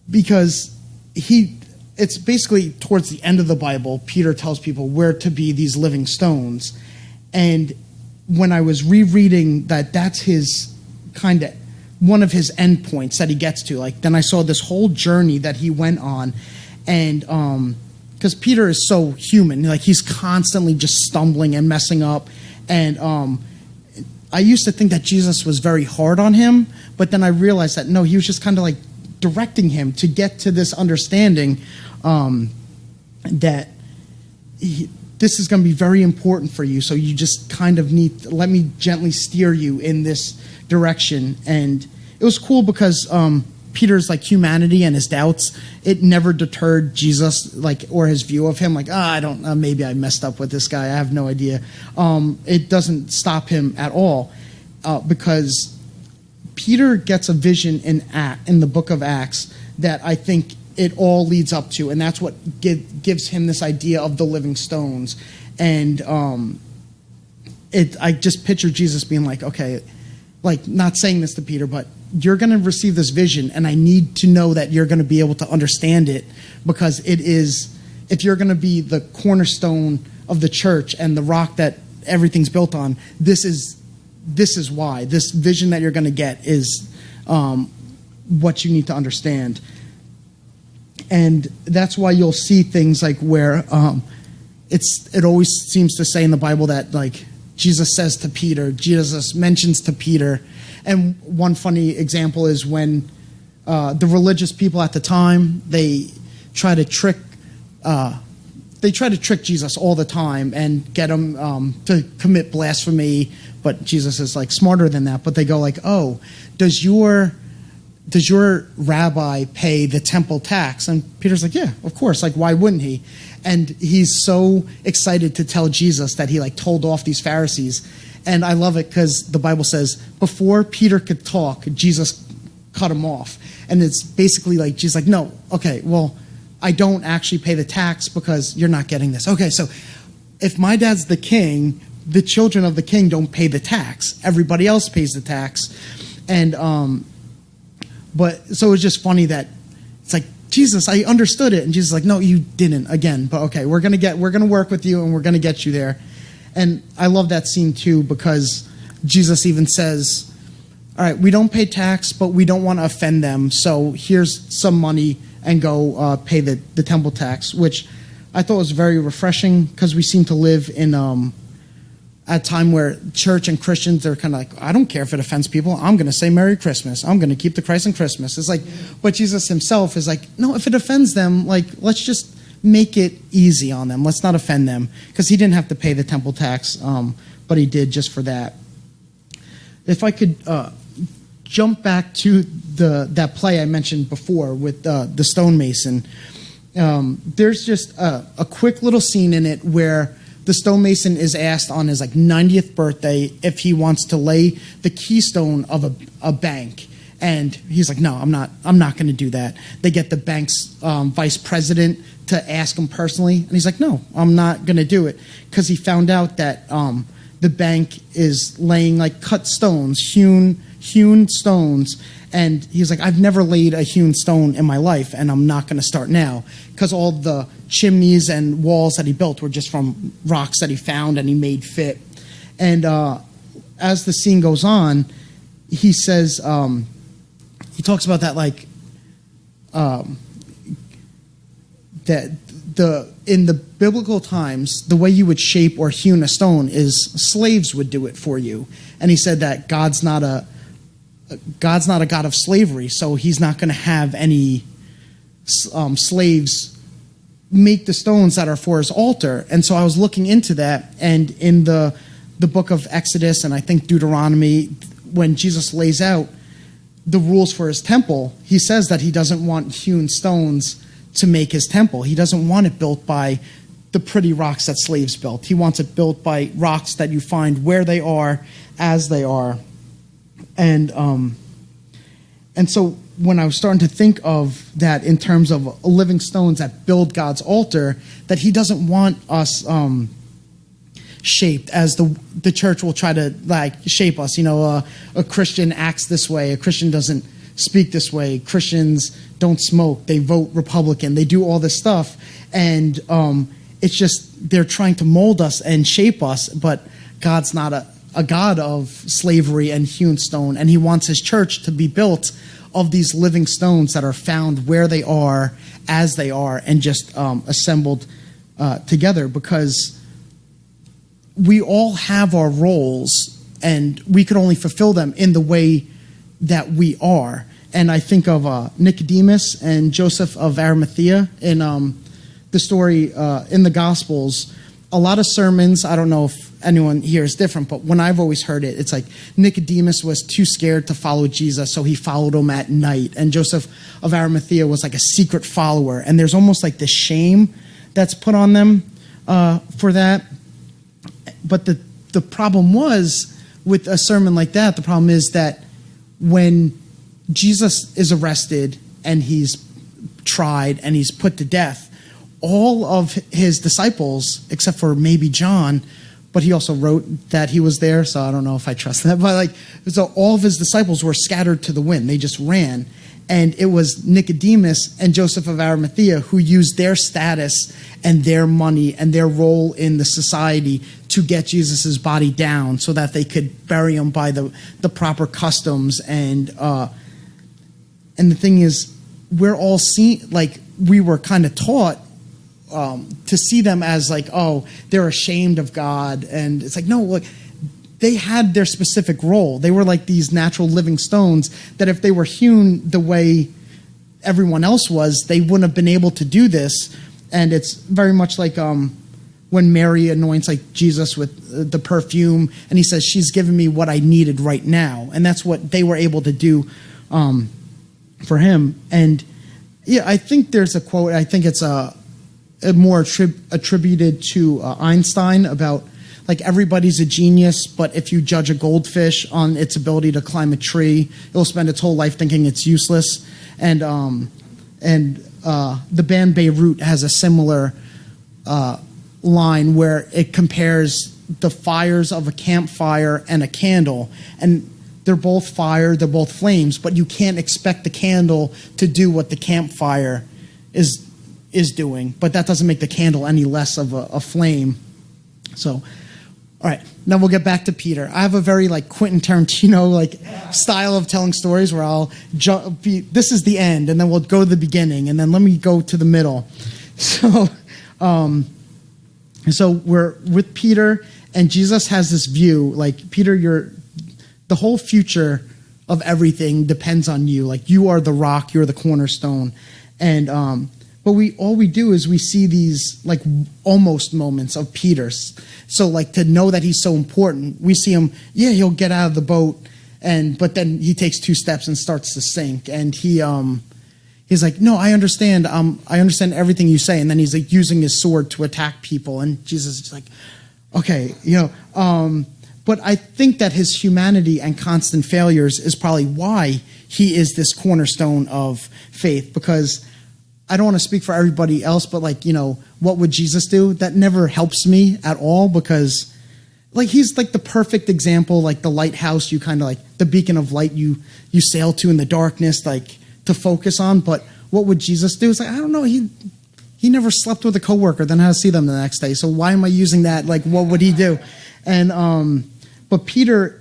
because it's basically towards the end of the Bible, Peter tells people we're to be these living stones. And when I was rereading that, that's his kind of one of his endpoints that he gets to. Like, then I saw this whole journey that he went on, and because Peter is so human, like he's constantly just stumbling and messing up. And I used to think that Jesus was very hard on him, but then I realized that no, he was just kind of like directing him to get to this understanding that this is going to be very important for you. So you just kind of need to let me gently steer you in this direction. And it was cool because Peter's like humanity and his doubts, it never deterred Jesus, like, or his view of him. Like, I don't know, maybe I messed up with this guy. I have no idea. It doesn't stop him at all because Peter gets a vision in the book of Acts that I think it all leads up to, and that's what gives him this idea of the living stones. And I just picture Jesus being like, okay, like not saying this to Peter, but you're going to receive this vision, and I need to know that you're going to be able to understand it, because it is, if you're going to be the cornerstone of the church and the rock that everything's built on, this is why. This vision that you're going to get is what you need to understand. And that's why you'll see things like where it always seems to say in the Bible that like Jesus says to Peter, Jesus mentions to Peter. And one funny example is when the religious people at the time, they try to trick Jesus all the time and get him to commit blasphemy. But Jesus is like smarter than that. But they go like, oh, does your rabbi pay the temple tax? And Peter's like, yeah, of course. Like, why wouldn't he? And he's so excited to tell Jesus that he like told off these Pharisees. And I love it because the Bible says before Peter could talk, Jesus cut him off. And it's basically like, Jesus like, no, okay, well, I don't actually pay the tax because you're not getting this. Okay, so if my dad's the king, the children of the king don't pay the tax. Everybody else pays the tax. And but so it's just funny that it's like, Jesus, I understood it. And Jesus is like, no, you didn't again. But okay, we're gonna work with you and we're gonna get you there. And I love that scene too, because Jesus even says, all right, we don't pay tax, but we don't want to offend them. So here's some money and go pay the temple tax, which I thought was very refreshing because we seem to live in at a time where church and Christians, they're kind of like, I don't care if it offends people. I'm going to say Merry Christmas. I'm going to keep the Christ in Christmas. It's like, but Jesus himself is like, no, if it offends them, like, let's just make it easy on them. Let's not offend them, because he didn't have to pay the temple tax, but he did just for that. If I could jump back to that play I mentioned before with the stonemason, there's just a quick little scene in it where the stonemason is asked on his 90th birthday if he wants to lay the keystone of a bank. And he's like, no, I'm not going to do that. They get the bank's vice president to ask him personally. And he's like, no, I'm not going to do it. Because he found out that the bank is laying cut stones, hewn stones. And he's like, I've never laid a hewn stone in my life, and I'm not going to start now. Because all the chimneys and walls that he built were just from rocks that he found and he made fit. And as the scene goes on, he says, he talks about that that in the biblical times, the way you would shape or hewn a stone is slaves would do it for you. And he said that God's not a God of slavery, so he's not going to have any slaves make the stones that are for his altar. And so I was looking into that, and in the book of Exodus and I think Deuteronomy, when Jesus lays out the rules for his temple, he says that he doesn't want hewn stones to make his temple. He doesn't want it built by the pretty rocks that slaves built. He wants it built by rocks that you find where they are, as they are. And so when I was starting to think of that in terms of living stones that build God's altar, that he doesn't want us shaped as the church will try to shape us. A Christian acts this way. A Christian doesn't speak this way. Christians don't smoke. They vote Republican. They do all this stuff. And it's just they're trying to mold us and shape us, but God's not a God of slavery and hewn stone, and he wants his church to be built of these living stones that are found where they are, as they are, and just assembled together, because we all have our roles, and we could only fulfill them in the way that we are. And I think of Nicodemus and Joseph of Arimathea in the story in the Gospels. A lot of sermons, I don't know if anyone here is different, but when I've always heard it, it's like Nicodemus was too scared to follow Jesus, so he followed him at night. And Joseph of Arimathea was like a secret follower. And there's almost like this shame that's put on them for that. But the problem was with a sermon like that, the problem is that when Jesus is arrested and he's tried and he's put to death, all of his disciples, except for maybe John, but he also wrote that he was there, so I don't know if I trust that. But so all of his disciples were scattered to the wind. They just ran. And it was Nicodemus and Joseph of Arimathea who used their status and their money and their role in the society to get Jesus' body down so that they could bury him by the proper customs. And the thing is, we're all we were kind of taught to see them as they're ashamed of God. And it's no, look, they had their specific role. They were like these natural living stones that if they were hewn the way everyone else was, they wouldn't have been able to do this. And it's very much like when Mary anoints Jesus with the perfume, and he says, she's given me what I needed right now. And that's what they were able to do for him. And yeah, I think there's a quote, I think it's more attributed to Einstein about everybody's a genius, but if you judge a goldfish on its ability to climb a tree, it'll spend its whole life thinking it's useless. And the band Beirut has a similar line where it compares the fires of a campfire and a candle, and they're both fire, they're both flames, but you can't expect the candle to do what the campfire is doing, but that doesn't make the candle any less of a flame. So, all right, now we'll get back to Peter. I have a very Quentin Tarantino style of telling stories where I'll this is the end, and then we'll go to the beginning, and then let me go to the middle. So we're with Peter, And Jesus has this view, like, Peter, the whole future of everything depends on you. Like, you are the rock, you're the cornerstone. And but all we do is we see these like almost moments of Peter's. So like to know that he's so important, we see him, he'll get out of the boat, but then he takes 2 steps and starts to sink. And he's like, no, I understand. I understand everything you say. And then he's like using his sword to attack people. And Jesus is like, okay, but I think that his humanity and constant failures is probably why he is this cornerstone of faith, because I don't want to speak for everybody else, but like, what would Jesus do? That never helps me at all, because like he's like the perfect example, like the lighthouse, you kind of like the beacon of light you sail to in the darkness, like to focus on. But what would Jesus do? It's like, I don't know. He never slept with a coworker, then had to see them the next day. So why am I using that? Like, what would he do? And, but Peter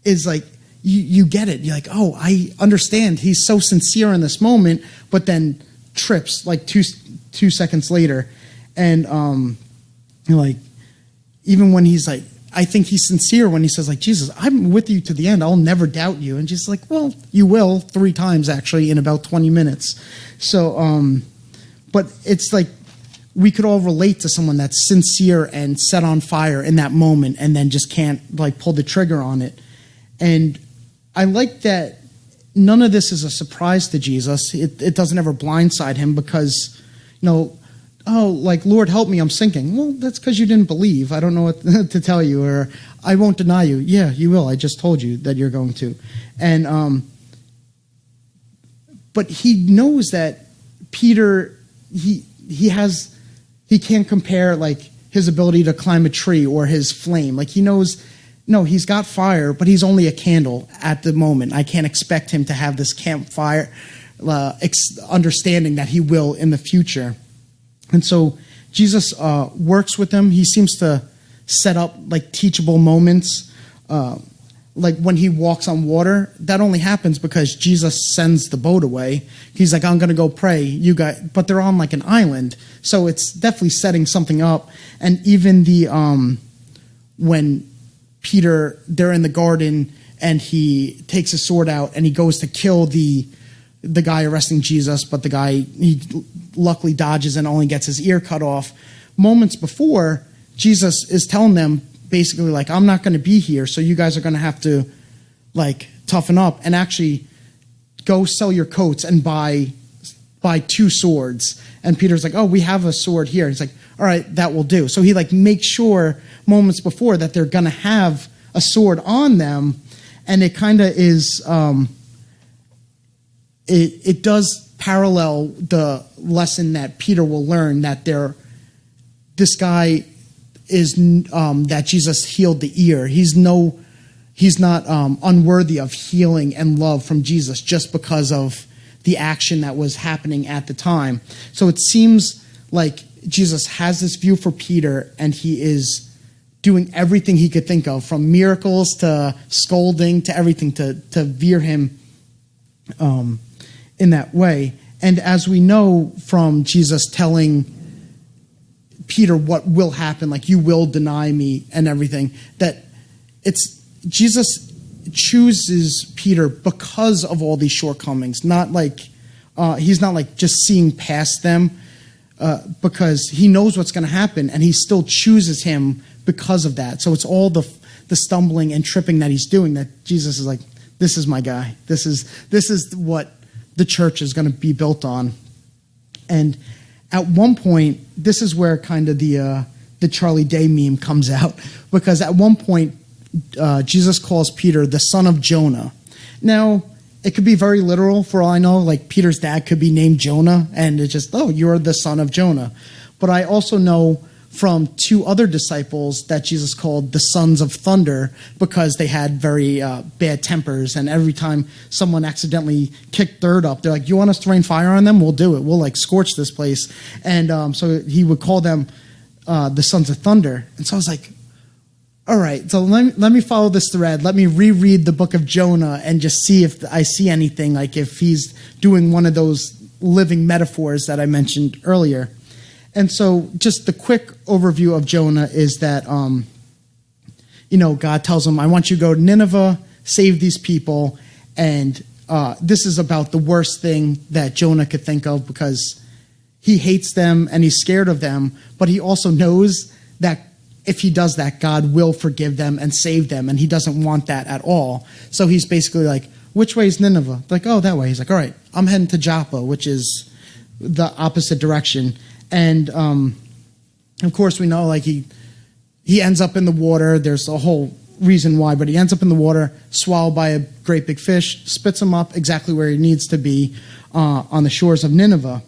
is like, you get it. You're like, oh, I understand. He's so sincere in this moment, but then trips like two seconds later. And like, even when he's like, I think he's sincere when he says like, Jesus, I'm with you to the end, I'll never doubt you. And Jesus like, well, you will 3 times actually in about 20 minutes. So but it's like we could all relate to someone that's sincere and set on fire in that moment and then just can't like pull the trigger on it. And I like that none of this is a surprise to Jesus. It doesn't ever blindside him because, oh, like, Lord, help me, I'm sinking. Well, that's because you didn't believe. I don't know what to tell you. Or I won't deny you. Yeah, you will. I just told you that you're going to. And but he knows that Peter, he can't compare like his ability to climb a tree or his flame. Like he knows, no, he's got fire, but he's only a candle at the moment. I can't expect him to have this campfire understanding that he will in the future. And so Jesus works with him. He seems to set up like teachable moments. Like when he walks on water, that only happens because Jesus sends the boat away. He's like, I'm going to go pray. You guys, but they're on like an island. So it's definitely setting something up. And even when Peter, they're in the garden and he takes his sword out and he goes to kill the guy arresting Jesus, but the guy, he luckily dodges and only gets his ear cut off. Moments before, Jesus is telling them basically like, I'm not going to be here, so you guys are going to have to like toughen up and actually go sell your coats and buy 2 swords. And Peter's like, oh, we have a sword here. He's like, all right, that will do. So he like makes sure moments before that they're going to have a sword on them. And it kind of is, it does parallel the lesson that Peter will learn that this guy is that Jesus healed the ear. He's not unworthy of healing and love from Jesus just because of the action that was happening at the time. So it seems like Jesus has this view for Peter, and he is doing everything he could think of, from miracles to scolding to everything to veer him in that way. And as we know from Jesus telling Peter what will happen, like you will deny me and everything, that it's Jesus chooses Peter because of all these shortcomings, not like he's not like just seeing past them because he knows what's going to happen, and he still chooses him because of that. So it's all the stumbling and tripping that he's doing that Jesus is like, this is my guy. This is what the church is going to be built on. And at one point, this is where kind of the Charlie Day meme comes out, because at one point, Jesus calls Peter the son of Jonah. Now, it could be very literal for all I know, like Peter's dad could be named Jonah, and it's just, oh, you're the son of Jonah. But I also know from 2 other disciples that Jesus called the sons of thunder because they had very bad tempers, and every time someone accidentally kicked dirt up, they're like, you want us to rain fire on them? We'll do it. We'll like scorch this place. And so he would call them the sons of thunder. And so I was like, all right, so let me follow this thread. Let me reread the book of Jonah and just see if I see anything, like if he's doing one of those living metaphors that I mentioned earlier. And so just the quick overview of Jonah is that God tells him, I want you to go to Nineveh, save these people. And this is about the worst thing that Jonah could think of, because he hates them and he's scared of them, but he also knows that if he does that, God will forgive them and save them, and he doesn't want that at all. So he's basically like, which way is Nineveh? Like, oh, that way. He's like, all right, I'm heading to Joppa, which is the opposite direction. And of course, we know like he ends up in the water. There's a whole reason why, but he ends up in the water, swallowed by a great big fish, spits him up exactly where he needs to be, on the shores of Nineveh.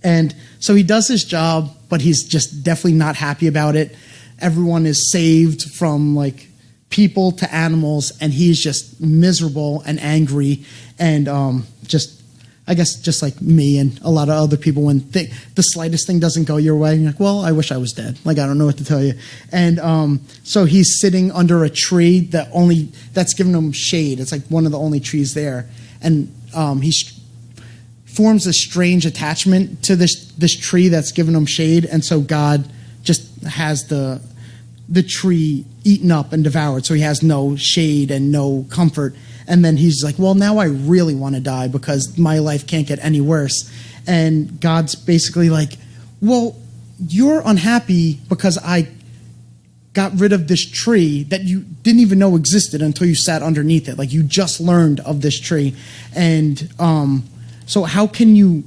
And so he does his job, but he's just definitely not happy about it. Everyone is saved, from like people to animals, and he's just miserable and angry, and I guess just like me and a lot of other people, when the slightest thing doesn't go your way, you're like, well, I wish I was dead. Like, I don't know what to tell you. And so he's sitting under a tree that's giving him shade. It's like one of the only trees there. And he forms a strange attachment to this tree that's giving him shade. And so God just has the tree eaten up and devoured. So he has no shade and no comfort. And then he's like, well, now I really want to die because my life can't get any worse. And God's basically like, well, you're unhappy because I got rid of this tree that you didn't even know existed until you sat underneath it. Like, you just learned of this tree. And so how can you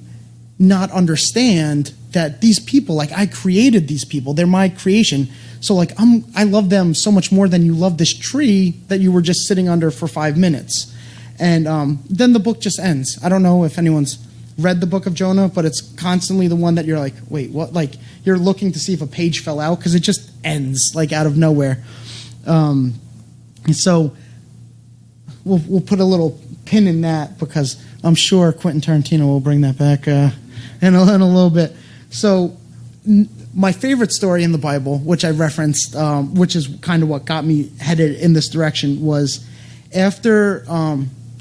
not understand that these people, like, I created these people, they're my creation. So like, I love them so much more than you love this tree that you were just sitting under for 5 minutes. And then the book just ends. I don't know if anyone's read the book of Jonah, but it's constantly the one that you're like, wait, what? Like, you're looking to see if a page fell out, because it just ends like out of nowhere. And so we'll put a little pin in that, because I'm sure Quentin Tarantino will bring that back in a little bit. So my favorite story in the Bible, which I referenced, which is kind of what got me headed in this direction, was after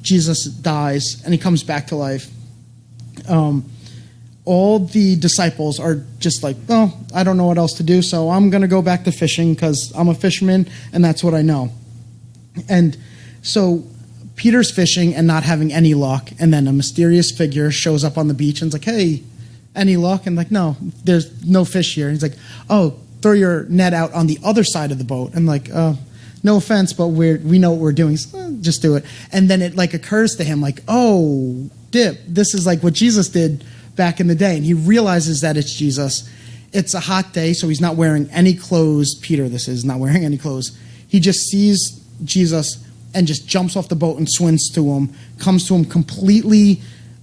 Jesus dies and he comes back to life, all the disciples are just like, oh, I don't know what else to do, so I'm going to go back to fishing because I'm a fisherman and that's what I know. And so Peter's fishing and not having any luck, and then a mysterious figure shows up on the beach and is like, hey, any luck? And like, no, there's no fish here. And he's like, oh, throw your net out on the other side of the boat. And like, no offense, but we know what we're doing. So, just do it. And then it like occurs to him like, oh, dip, this is like what Jesus did back in the day. And he realizes that it's Jesus. It's a hot day, so he's not wearing any clothes. Peter, this is, not wearing any clothes. He just sees Jesus and just jumps off the boat and swims to him, comes to him completely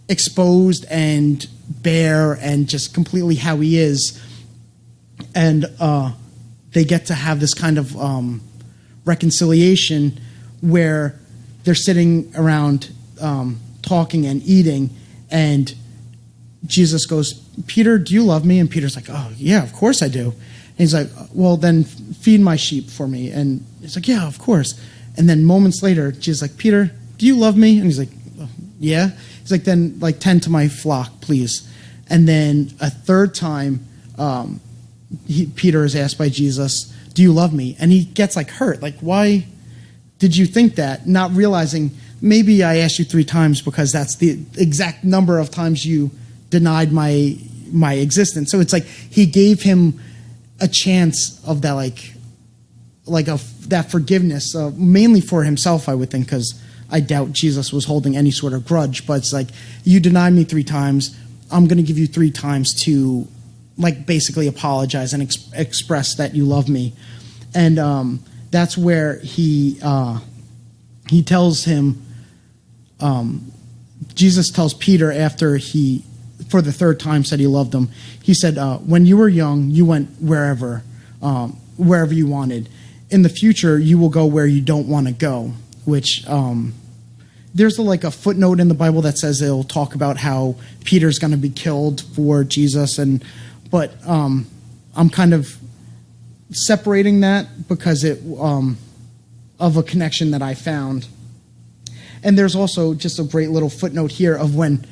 exposed and bare and just completely how he is. And they get to have this kind of reconciliation where they're sitting around talking and eating, and Jesus goes, Peter, do you love me? And Peter's like, oh, yeah, of course I do. And he's like, well, then feed my sheep for me. And he's like, yeah, of course. And then moments later, Jesus is like, Peter, do you love me? And he's like, oh, yeah. He's like, then like tend to my flock, please. And then a third time, Peter is asked by Jesus, do you love me? And he gets like hurt. Like, why did you think that? Not realizing maybe I asked you 3 times because that's the exact number of times you denied my existence. So it's like he gave him a chance of that, that forgiveness, mainly for himself, I would think, because I doubt Jesus was holding any sort of grudge. But it's like, you denied me 3 times. I'm going to give you 3 times to, like, basically apologize and express that you love me. And that's where he tells him, Jesus tells Peter after he, for the 3rd time, said he loved him. He said, when you were young, you went wherever you wanted. In the future, you will go where you don't want to go, which there's a footnote in the Bible that says it'll talk about how Peter's going to be killed for Jesus. But I'm kind of separating that because of a connection that I found. And there's also just a great little footnote here of when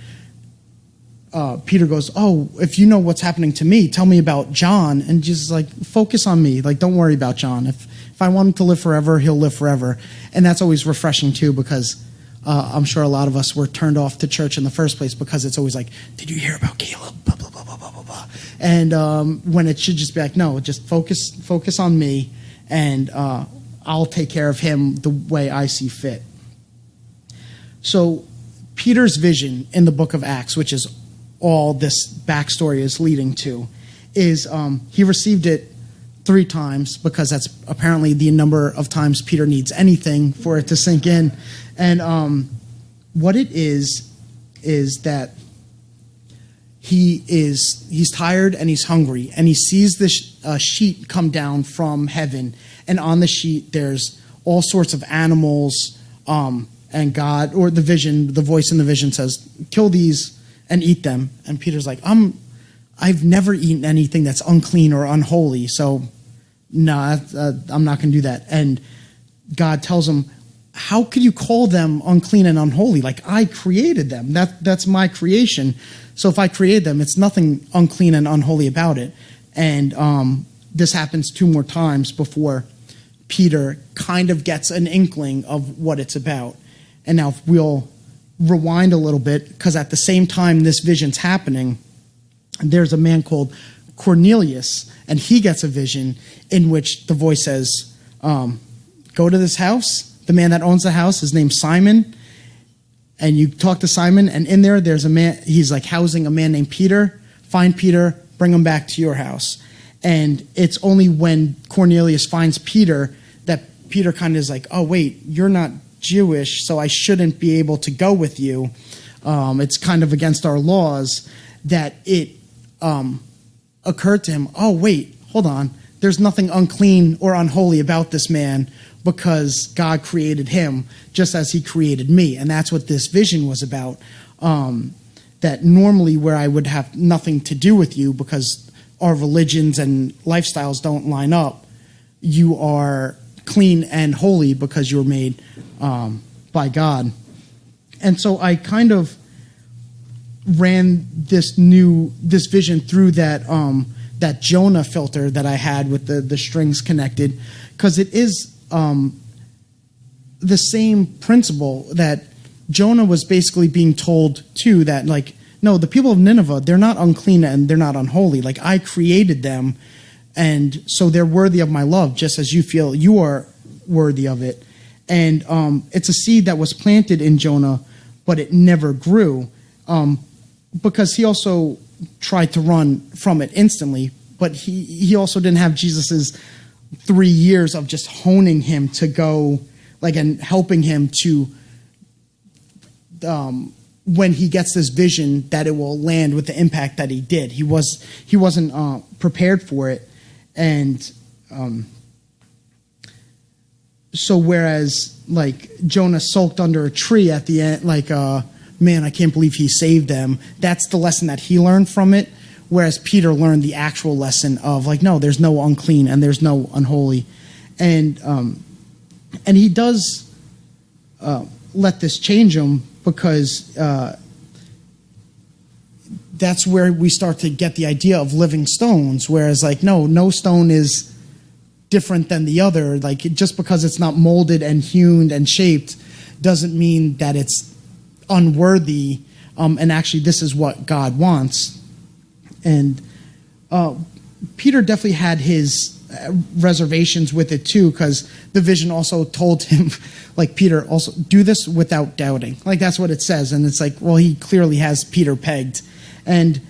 Peter goes, "Oh, if you know what's happening to me, tell me about John." And Jesus is like, "Focus on me. Like, don't worry about John. If I want him to live forever, he'll live forever." And that's always refreshing too, because I'm sure a lot of us were turned off to church in the first place because it's always like, "Did you hear about Caleb?" Blah blah blah blah blah blah blah. And when it should just be like, "No, just focus on me, and I'll take care of him the way I see fit." So Peter's vision in the book of Acts, which is all this backstory is leading to, is he received it 3 times, because that's apparently the number of times Peter needs anything for it to sink in. And what it is that he's tired and he's hungry, and he sees this sheet come down from heaven, and on the sheet there's all sorts of animals, and God, or the voice in the vision says, "Kill these and eat them." And Peter's like, I've never eaten anything that's unclean or unholy, so no, I'm not going to do that. And God tells him, "How could you call them unclean and unholy? Like, I created them. That's my creation. So if I created them, it's nothing unclean and unholy about it." And this happens 2 more times before Peter kind of gets an inkling of what it's about. And now if we'll rewind a little bit, because at the same time this vision's happening, there's a man called Cornelius, and he gets a vision in which the voice says, "Go to this house. The man that owns the house is named Simon, and you talk to Simon, and in there's a man, he's like housing a man named Peter. Find Peter, bring him back to your house." And it's only when Cornelius finds Peter that Peter kind of is like, "Oh wait, you're not Jewish, so I shouldn't be able to go with you. It's kind of against our laws." That it occurred to him, "Oh wait, hold on. There's nothing unclean or unholy about this man, because God created him just as he created me." And that's what this vision was about. That normally where I would have nothing to do with you because our religions and lifestyles don't line up, you are clean and holy because you're made by God. And so I kind of ran this vision through that Jonah filter that I had with the strings connected, because it is the same principle that Jonah was basically being told too, that like, no, the people of Nineveh, they're not unclean and they're not unholy. Like, I created them, and so they're worthy of my love, just as you feel you are worthy of it. And it's a seed that was planted in Jonah, but it never grew, because he also tried to run from it instantly, but he also didn't have Jesus's 3 years of just honing him to go, like, and helping him to, when he gets this vision, that it will land with the impact that he did. He wasn't prepared for it. And so whereas like Jonah sulked under a tree at the end, like, man, I can't believe he saved them. That's the lesson that he learned from it. Whereas Peter learned the actual lesson of like, no, there's no unclean and there's no unholy. And he does let this change him, because that's where we start to get the idea of living stones. Whereas like, no stone is different than the other. Like, just because it's not molded and hewn and shaped doesn't mean that it's unworthy. And actually, this is what God wants. And Peter definitely had his reservations with it too, because the vision also told him, like, Peter, also do this without doubting. Like, that's what it says. And it's like, well, he clearly has Peter pegged. And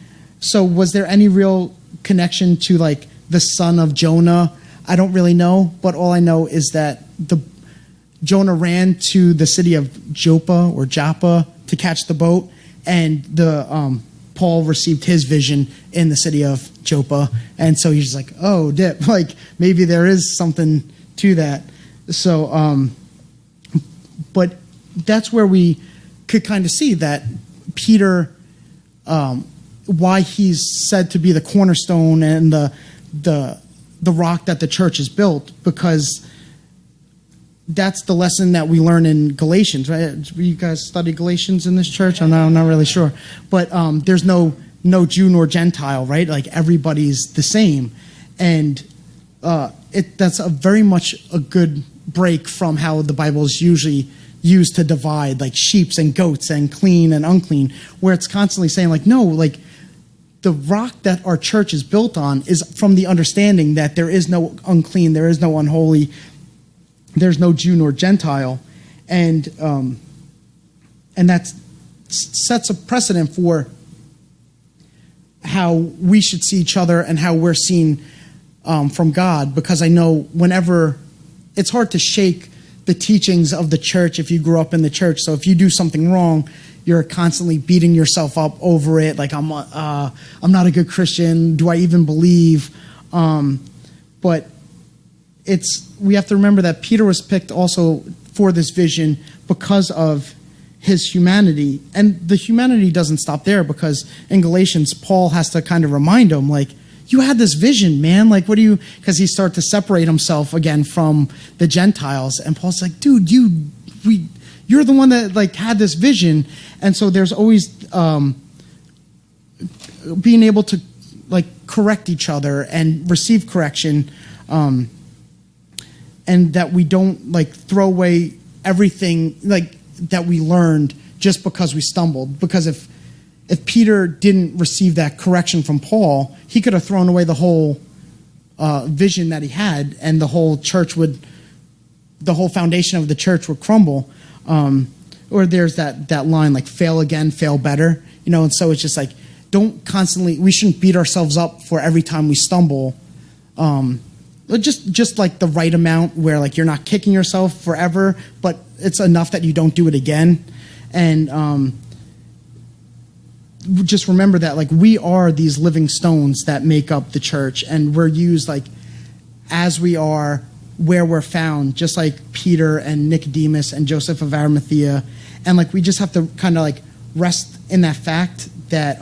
so was there any real connection to like the son of Jonah? I don't really know, but all I know is that Jonah ran to the city of Joppa to catch the boat, and Paul received his vision in the city of Joppa, and so he's like, oh, dip, like maybe there is something to that. So, but that's where we could kind of see that Peter, why he's said to be the cornerstone and the rock that the church is built, because that's the lesson that we learn in Galatians, right? You guys study Galatians in this church? I'm not really sure. But there's no Jew nor Gentile, right? Like everybody's the same. And that's very much a good break from how the Bible is usually used to divide, like sheep and goats and clean and unclean, where it's constantly saying like, no, like the rock that our church is built on is from the understanding that there is no unclean, there is no unholy, there's no Jew nor Gentile, and that sets a precedent for how we should see each other and how we're seen from God. Because I know whenever it's hard to shake the teachings of the church if you grew up in the church. So if you do something wrong, you're constantly beating yourself up over it. Like I'm not a good Christian. Do I even believe? But we have to remember that Peter was picked also for this vision because of his humanity. And the humanity doesn't stop there, because in Galatians, Paul has to kind of remind him, like, you had this vision, man. Like, because he started to separate himself again from the Gentiles. And Paul's like, dude, you're the one that like had this vision. And so there's always being able to like correct each other and receive correction, and that we don't like throw away everything like that we learned just because we stumbled. Because if Peter didn't receive that correction from Paul, he could have thrown away the whole vision that he had, and the whole foundation of the church would crumble. Or there's that line like fail again, fail better, and so it's just like, we shouldn't beat ourselves up for every time we stumble. Just like the right amount where like you're not kicking yourself forever, but it's enough that you don't do it again. And just remember that like we are these living stones that make up the church, and we're used like as we are, where we're found, just like Peter and Nicodemus and Joseph of Arimathea. And like we just have to kind of like rest in that fact that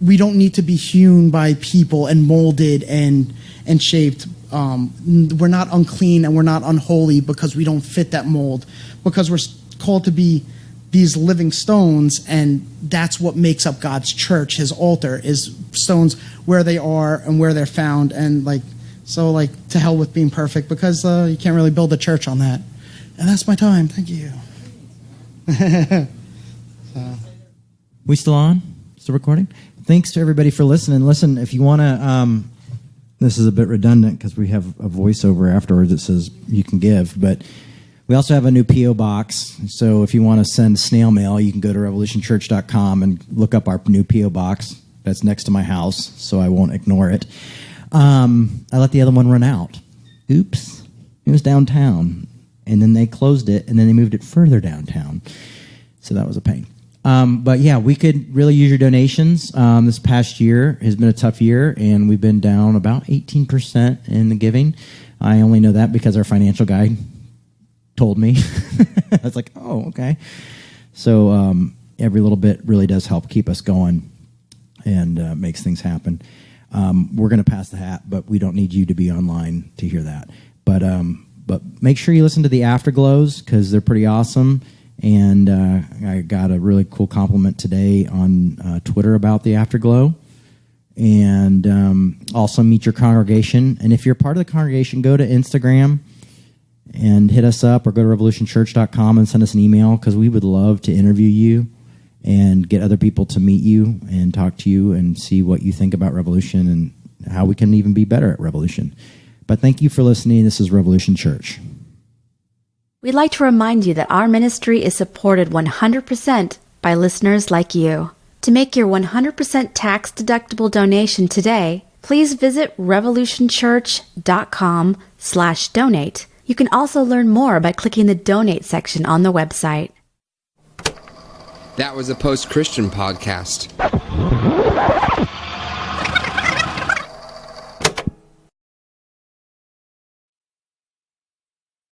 we don't need to be hewn by people and molded and shaped. We're not unclean and we're not unholy because we don't fit that mold, because we're called to be these living stones, and that's what makes up God's church. His altar is stones where they are and where they're found. And like, so like, to hell with being perfect, because you can't really build a church on that. And that's my time. Thank you. We still on? Still recording? Thanks to everybody for listening. Listen, if you want to, this is a bit redundant because we have a voiceover afterwards that says you can give, but we also have a new P.O. box. So if you want to send snail mail, you can go to revolutionchurch.com and look up our new P.O. box. That's next to my house, so I won't ignore it. I let the other one run out. Oops. It was downtown. And then they closed it, and then they moved it further downtown. So that was a pain. But yeah, we could really use your donations. This past year has been a tough year, and we've been down about 18% in the giving. I only know that because our financial guy told me. I was like, oh, okay. So every little bit really does help keep us going and makes things happen. We're going to pass the hat, but we don't need you to be online to hear that. But make sure you listen to the Afterglows, because they're pretty awesome. And I got a really cool compliment today on Twitter about the Afterglow. And also meet your congregation. And if you're part of the congregation, go to Instagram and hit us up, or go to revolutionchurch.com and send us an email, because we would love to interview you and get other people to meet you and talk to you and see what you think about Revolution and how we can even be better at Revolution. But thank you for listening. This is Revolution Church. We'd like to remind you that our ministry is supported 100% by listeners like you. To make your 100% tax-deductible donation today, please visit revolutionchurch.com/donate. You can also learn more by clicking the donate section on the website. That was a Post-Christian podcast.